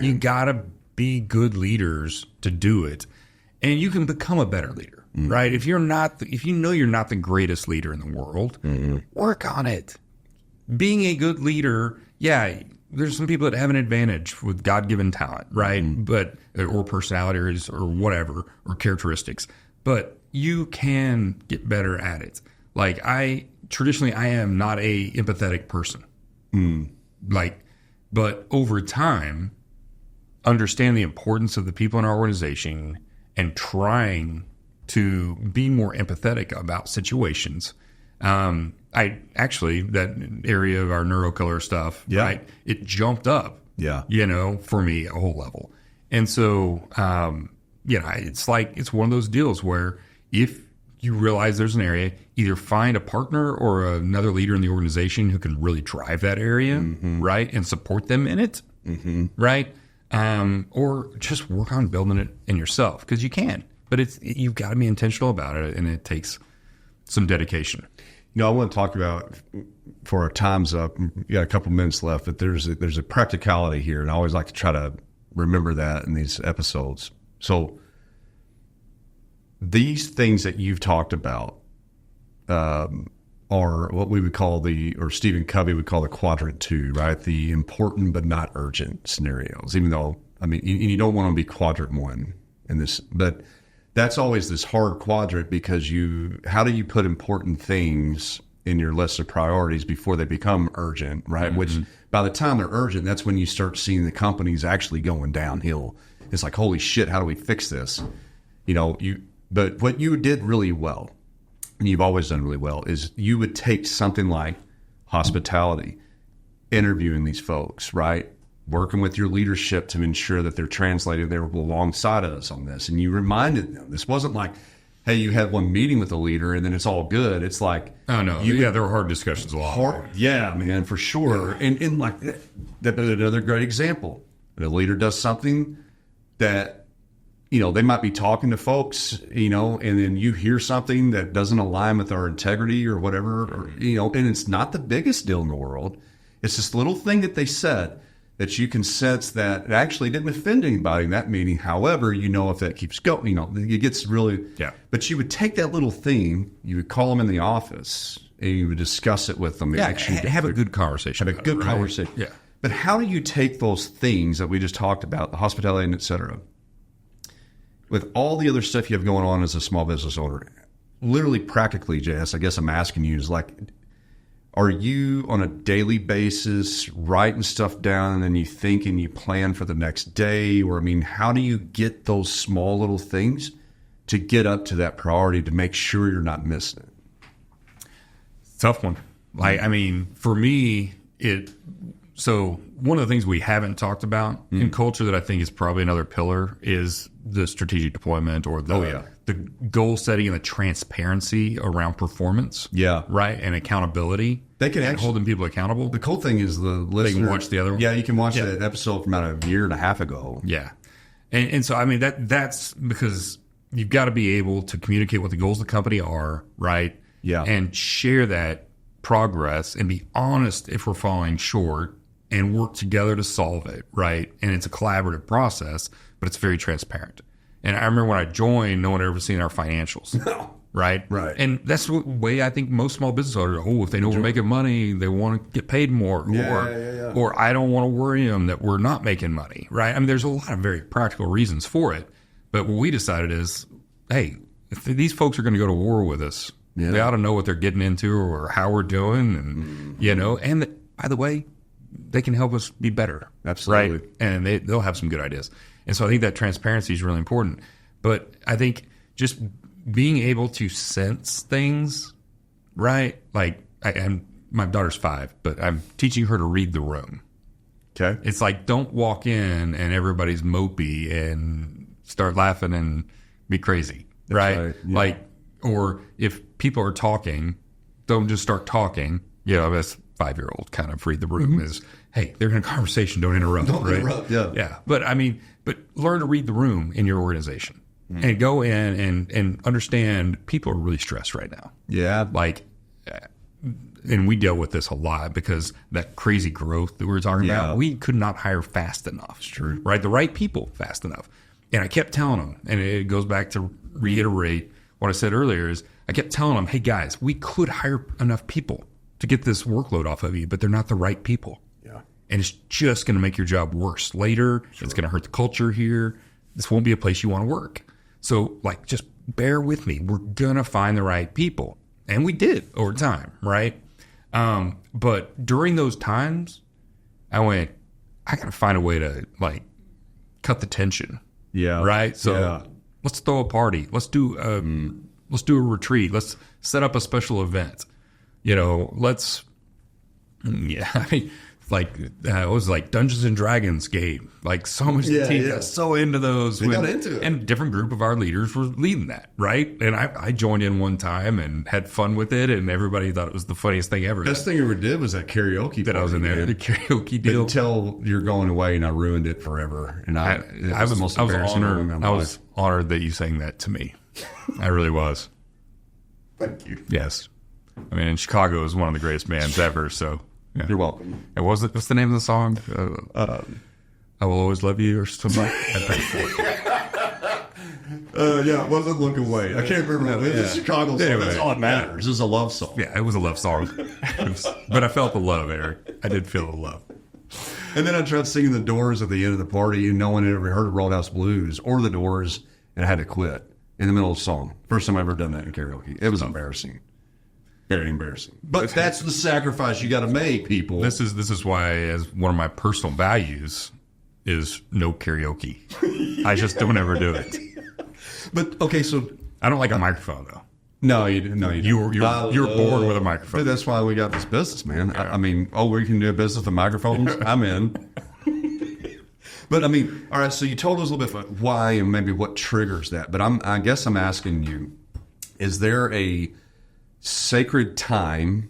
you gotta be good leaders to do it, and you can become a better leader. Right? If you're not the greatest leader in the world, work on it. Being a good leader, there's some people that have an advantage with God-given talent, right? Or personalities or whatever, or characteristics. But you can get better at it. Like traditionally I am not a empathetic person. But over time, understand the importance of the people in our organization and trying to be more empathetic about situations. That area of our neurokiller stuff, right? It jumped up, for me a whole level. And so, it's one of those deals where if you realize there's an area, either find a partner or another leader in the organization who can really drive that area, right? And support them in it, right? Or just work on building it in yourself because you can. But you've got to be intentional about it, and it takes some dedication. I want to talk about, for our time's up, we got a couple minutes left, but there's a practicality here, and I always like to try to remember that in these episodes. So these things that you've talked about are what we would call or Stephen Covey would call the quadrant 2, right? The important but not urgent scenarios, even though, you don't want to be quadrant 1 in this, but that's always this hard quadrant because how do you put important things in your list of priorities before they become urgent, right? Which by the time they're urgent, that's when you start seeing the companies actually going downhill. It's like, holy shit, how do we fix this? But what you did really well, and you've always done really well, is you would take something like hospitality, interviewing these folks, right? Working with your leadership to ensure that they're translating there alongside us on this. And you reminded them, this wasn't like, hey, you had one meeting with a leader and then it's all good. It's like, oh no, there were hard discussions a lot. Yeah, man, for sure. Yeah. And like that, another great example. The leader does something that, they might be talking to folks, and then you hear something that doesn't align with our integrity or whatever, and it's not the biggest deal in the world. It's this little thing that they said that you can sense that it actually didn't offend anybody in that meeting. However, if that keeps going, it gets really... Yeah. But you would take that little thing, you would call them in the office, and you would discuss it with them. Have a good conversation. Have a good conversation. Yeah. But how do you take those things that we just talked about, the hospitality and et cetera, with all the other stuff you have going on as a small business owner, literally practically, Jess, I guess I'm asking you, is like, are you on a daily basis writing stuff down and then you think and you plan for the next day? Or, I mean, how do you get those small little things to get up to that priority to make sure you're not missing it? Tough one. Like, I mean, for me, so one of the things we haven't talked about in culture that I think is probably another pillar is the strategic deployment or the goal setting and the transparency around performance. Yeah. Right. And accountability. They can actually holding people accountable. The cool thing is the listener, they can watch the other one. Yeah, you can watch that episode from about a year and a half ago. Yeah. And so, I mean, that's because you've got to be able to communicate what the goals of the company are, right? Yeah. And share that progress and be honest if we're falling short and work together to solve it, right? And it's a collaborative process, but it's very transparent. And I remember when I joined, no one had ever seen our financials. No. Right? Right. And that's the way I think most small business owners are. If they know we're making money, they want to get paid more. Or I don't want to worry them that we're not making money, right? I mean, there's a lot of very practical reasons for it. But what we decided is, hey, if these folks are going to go to war with us, they ought to know what they're getting into or how we're doing. And, and by the way, they can help us be better. Absolutely. Right? And they'll have some good ideas. And so I think that transparency is really important. But I think just being able to sense things, right? Like, my daughter's 5, but I'm teaching her to read the room. Okay. It's like, don't walk in and everybody's mopey and start laughing and be crazy, right? Yeah. Like, or if people are talking, don't just start talking. That's 5-year-old kind of read the room is, hey, they're in a conversation, don't interrupt. Don't right? interrupt, Yeah. But learn to read the room in your organization. And go in and understand people are really stressed right now. Yeah. Like, and we deal with this a lot because that crazy growth that we were talking about, we could not hire fast enough. It's true. Right? The right people fast enough. And I kept telling them, and it goes back to reiterate what I said earlier is I kept telling them, hey guys, we could hire enough people to get this workload off of you, but they're not the right people. Yeah. And it's just going to make your job worse later. Sure. It's going to hurt the culture here. This won't be a place you want to work. So, like, just bear with me. We're going to find the right people. And we did over time, right? But during those times, I went, I got to find a way to, like, cut the tension. Yeah. Right? So let's throw a party. Let's do a retreat. Let's set up a special event. Let's, I mean, like, it was like Dungeons and Dragons game. Like, so much team got so into those. They got into it. And a different group of our leaders were leading that, right? And I joined in one time and had fun with it, and everybody thought it was the funniest thing ever. Best thing I ever did was that karaoke that I was in there, man. the karaoke deal. Until you're going away, and I ruined it forever. And I was the most embarrassing moment of my life. I was honored that you sang that to me. I really was. Thank you. Yes. I mean, in Chicago, it was one of the greatest bands ever, so... Yeah. You're welcome. And what's the name of the song? I Will Always Love You or something like I wasn't looking away. I can't remember. It was a Chicago song. Anyway, that's all that matters. It was a love song. Yeah, it was a love song. But I felt the love, Eric. I did feel the love. And then I tried singing the Doors at the end of the party, and no one had ever heard of Roadhouse Blues or the Doors, and I had to quit in the middle of the song. First time I ever done that in karaoke. It was embarrassing. Very embarrassing. But that's the sacrifice you got to make, people. This is why, as one of my personal values, is no karaoke. I just don't ever do it. But okay, so I don't like a microphone though. No, you didn't. No, you're bored with a microphone. Dude, that's why we got this business, man. Yeah. I mean, we can do a business with microphones. I'm in. But I mean, all right. So you told us a little bit about why and maybe what triggers that. But I guess I'm asking you: is there a sacred time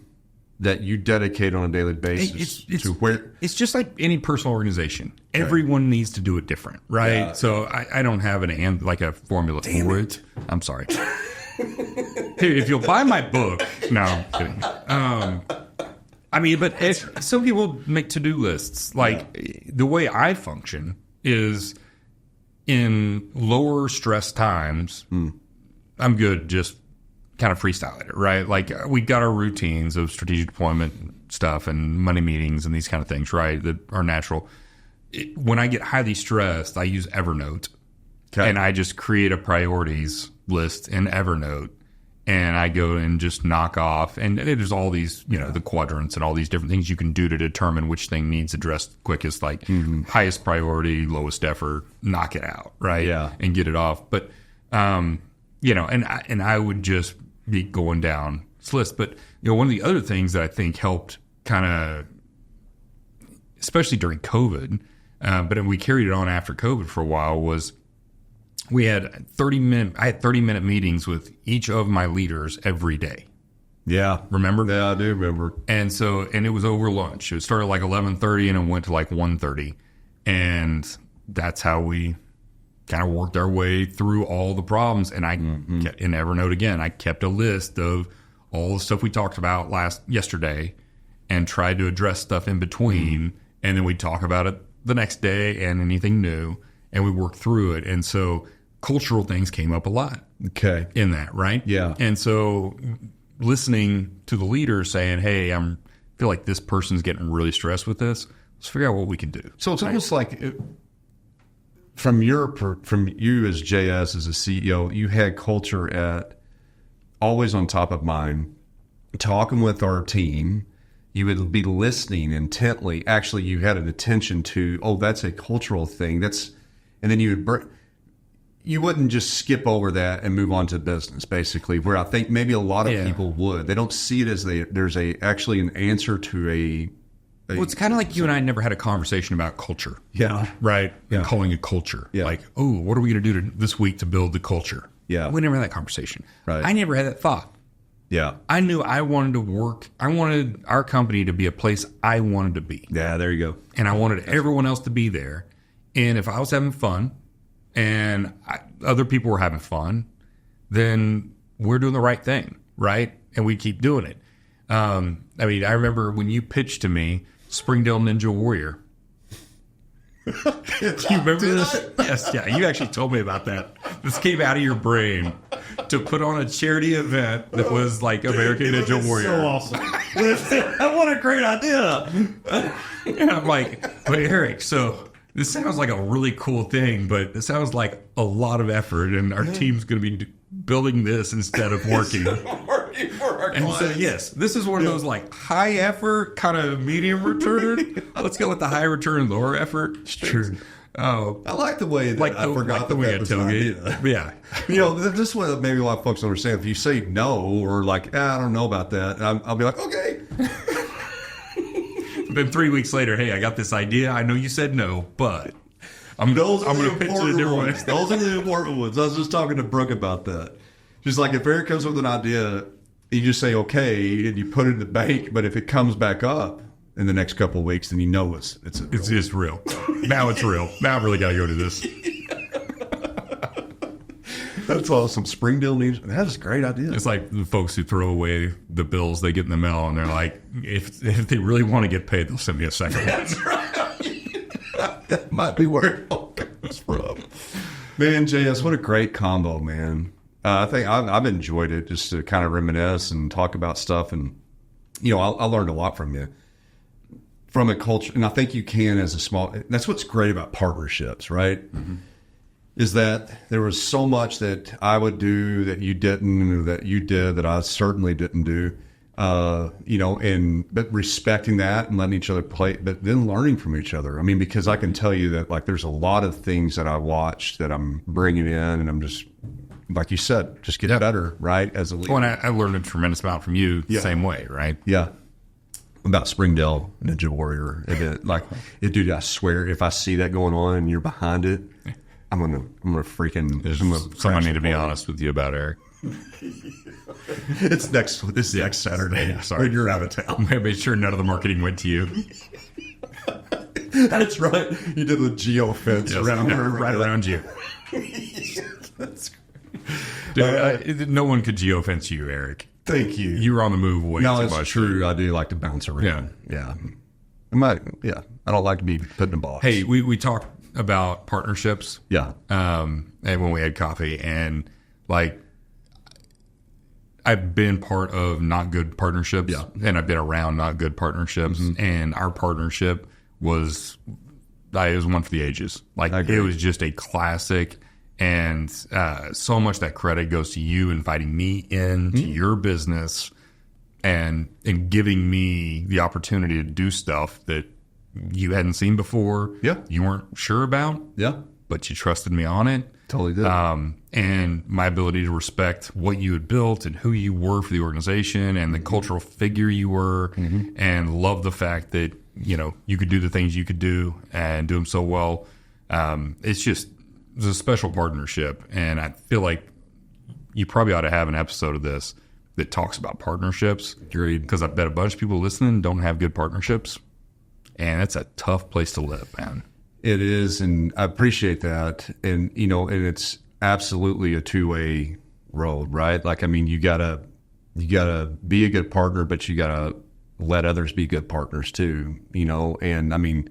that you dedicate on a daily basis to where it's just like any personal organization. Okay. Everyone needs to do it different, right? Yeah. So I don't have like a formula for it. I'm sorry. Hey, if you'll buy my book, no, I'm kidding. I mean, but some people make to-do lists. Like the way I function is in lower stress times. I'm good just kind of freestyle it, right? Like we got our routines of strategic deployment stuff and money meetings and these kind of things, right? That are natural. When I get highly stressed, I use Evernote, and I just create a priorities list in Evernote, and I go and just knock off. And there's all these, the quadrants and all these different things you can do to determine which thing needs addressed quickest, like highest priority, lowest effort, knock it out, right? Yeah. And get it off. But, and I would just be going down this list. But, one of the other things that I think helped kind of, especially during COVID, but we carried it on after COVID for a while, was I had 30-minute meetings with each of my leaders every day. Yeah. Remember? Yeah, I do remember. And it was over lunch. It started like 11:30 and it went to like 1:30. And that's how we kind of worked our way through all the problems. And in Evernote, again, I kept a list of all the stuff we talked about yesterday and tried to address stuff in between. And then we'd talk about it the next day and anything new. And we worked through it. And so cultural things came up a lot. Okay. In that, right? Yeah. And so listening to the leader saying, hey, I feel like this person's getting really stressed with this. Let's figure out what we can do. So it's almost like from you as JS, as a CEO, you had culture always on top of mind, talking with our team. You would be listening intently. Actually, you had an attention to, that's a cultural thing. And then you wouldn't just skip over that and move on to business, basically, where I think maybe a lot of people would. They don't see it as there's actually an answer to well, it's kind of like you and I never had a conversation about culture. Yeah. Right? Yeah. Calling it culture. Yeah. Like, what are we going to do this week to build the culture? Yeah. We never had that conversation. Right. I never had that thought. Yeah. I knew I wanted to work. I wanted our company to be a place I wanted to be. Yeah, there you go. And I wanted everyone else to be there. And if I was having fun and other people were having fun, then we're doing the right thing, right? And we keep doing it. I remember when you pitched to me Springdale Ninja Warrior. Do you remember this? Yes, yeah. You actually told me about that. This came out of your brain to put on a charity event that was like American Ninja Warrior. So awesome. What a great idea. And I'm like, wait, Eric, so this sounds like a really cool thing, but it sounds like a lot of effort, and our team's going to be building this instead of working. Working for our And he said, yes, this is one of those like high effort, kind of medium return. Let's go with the high return, lower effort. It's true. Oh, I like the way that I forgot the way I was an tailgate. idea. Yeah. This is what maybe a lot of folks don't understand. If you say no or like, I don't know about that, I'll be like, okay. Then 3 weeks later, hey, I got this idea. I know you said no, but I'm going to pitch it a different way. Those are the important ones. I was just talking to Brooke about that. She's like, if Eric comes with an idea, you just say okay, and you put it in the bank. But if it comes back up in the next couple of weeks, then you know it's just real. Now it's real. Now I really got to go to this. That's awesome. Springdale needs. That's a great idea. It's like the folks who throw away the bills they get in the mail, and they're like, if they really want to get paid, they'll send me a second one. That's right. That might be where it all comes from. Man, JS, what a great combo, man. I think I've enjoyed it just to kind of reminisce and talk about stuff. And, I learned a lot from you. From a culture, and I think you can as a small. That's what's great about partnerships, right? Mm-hmm. Is that there was so much that I would do that you didn't, or that you did that I certainly didn't do, but respecting that and letting each other play, but then learning from each other. I mean, because I can tell you that like there's a lot of things that I watched that I'm bringing in, and I'm just, like you said, just get better, right? As a leader. Well, and I learned a tremendous amount from you the same way, right? Yeah. About Springdale Ninja Warrior. Dude, I swear, if I see that going on and you're behind it, I'm gonna freaking. There's someone I need to be honest with you about, Eric. It's next Saturday. Yeah, sorry, when you're out of town. I made sure none of the marketing went to you. That's right. You did the geofence right around you. That's great. Dude, no one could geofence you, Eric. Thank you. You were on the move way too much. No, it's true. I do like to bounce around. Yeah. I don't like to be put in a box. Hey, we talked about partnerships. Yeah. And when we had coffee, and like, I've been part of not good partnerships. Yeah. And I've been around not good partnerships. Mm-hmm. And our partnership was one for the ages. Like, it was just a classic. And so much that credit goes to you inviting me into your business and giving me the opportunity to do stuff that you hadn't seen before. Yeah. You weren't sure about. Yeah. But you trusted me on it. Totally did. And my ability to respect what you had built and who you were for the organization and the cultural figure you were, and love the fact that, you could do the things you could do and do them so well. It's a special partnership. And I feel like you probably ought to have an episode of this that talks about partnerships. Agreed. Because I bet a bunch of people listening don't have good partnerships. And it's a tough place to live, man. It is, and I appreciate that. And, and it's absolutely a two-way road, right? Like, I mean, you gotta be a good partner, but you gotta let others be good partners too, and I mean,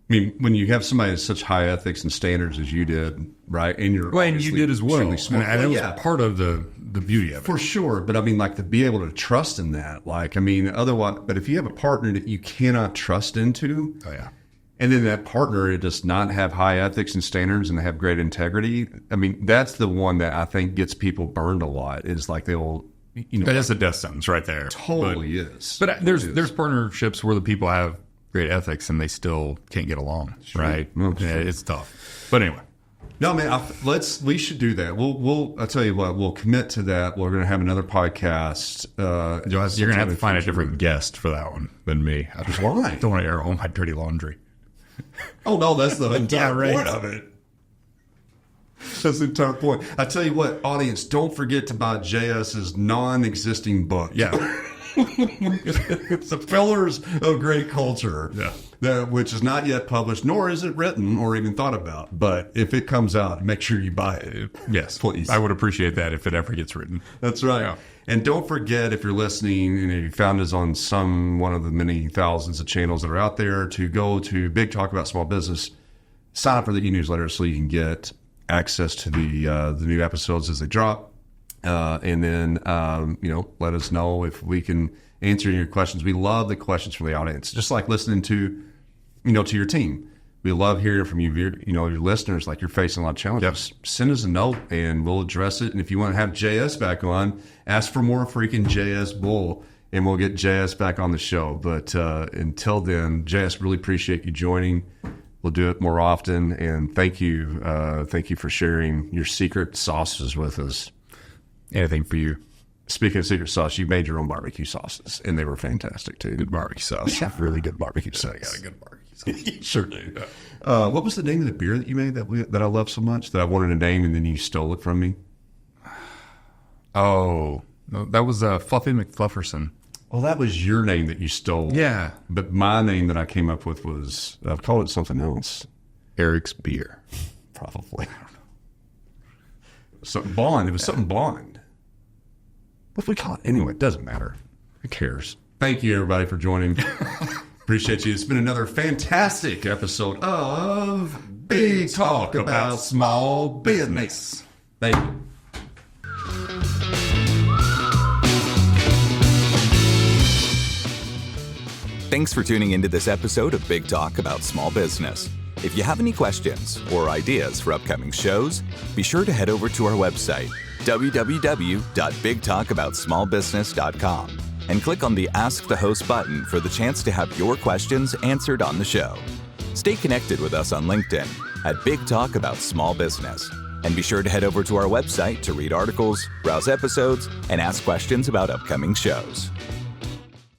when you have somebody with such high ethics and standards as you did, right? And and you did as well. And it was part of the beauty of it. For sure. But I mean, like, to be able to trust in that, like, I mean, otherwise, but if you have a partner that you cannot trust into, and then that partner, it does not have high ethics and standards and they have great integrity. I mean, that's the one that I think gets people burned a lot, is like they'll, that is a death sentence right there. Totally is. But there's partnerships where the people have great ethics and they still can't get along, right? It's tough. But anyway. No, man, we should do that. I'll tell you what, we'll commit to that. We're going to have another podcast. You're going to have to find a different guest for that one than me. Why? Don't want to air all my dirty laundry. Oh, no, that's the entire point of it. That's the entire point. I tell you what, audience, don't forget to buy JS's non-existing book. Yeah. It's the Pillars of Great Culture, which is not yet published, nor is it written or even thought about. But if it comes out, make sure you buy it. Yes, please. I would appreciate that if it ever gets written. That's right. Yeah. And don't forget, if you're listening and you found us on one of the many thousands of channels that are out there, to go to Big Talk About Small Business, sign up for the e-newsletter so you can get access to the new episodes as they drop. And then, let us know if we can answer your questions. We love the questions from the audience, just like listening to your team. We love hearing from you, your listeners, like you're facing a lot of challenges. Yep. Send us a note and we'll address it. And if you want to have JS back on, ask for more freaking JS Bull and we'll get JS back on the show. But until then, JS, really appreciate you joining. We'll do it more often. And thank you. Thank you for sharing your secret sauces with us. Anything for you. Speaking of secret sauce, you made your own barbecue sauces, and they were fantastic, too. Good barbecue sauce. Yeah, really good barbecue sauce. I got a good barbecue sauce. You sure do. What was the name of the beer that you made that I love so much, that I wanted to name, and then you stole it from me? Oh, no, that was Fluffy McFlufferson. Well, that was your name that you stole. Yeah. But my name that I came up with was, I've called it something else. Eric's Beer. Probably. I don't know. Something blonde. It was something blonde. What we call it? Anyway, it doesn't matter. Who cares? Thank you, everybody, for joining. Appreciate you. It's been another fantastic episode of Big Talk About Small Business. Thank you. Thanks for tuning into this episode of Big Talk About Small Business. If you have any questions or ideas for upcoming shows, be sure to head over to our website, www.bigtalkaboutsmallbusiness.com, and click on the Ask the Host button for the chance to have your questions answered on the show. Stay connected with us on LinkedIn at Big Talk About Small Business. And be sure to head over to our website to read articles, browse episodes, and ask questions about upcoming shows.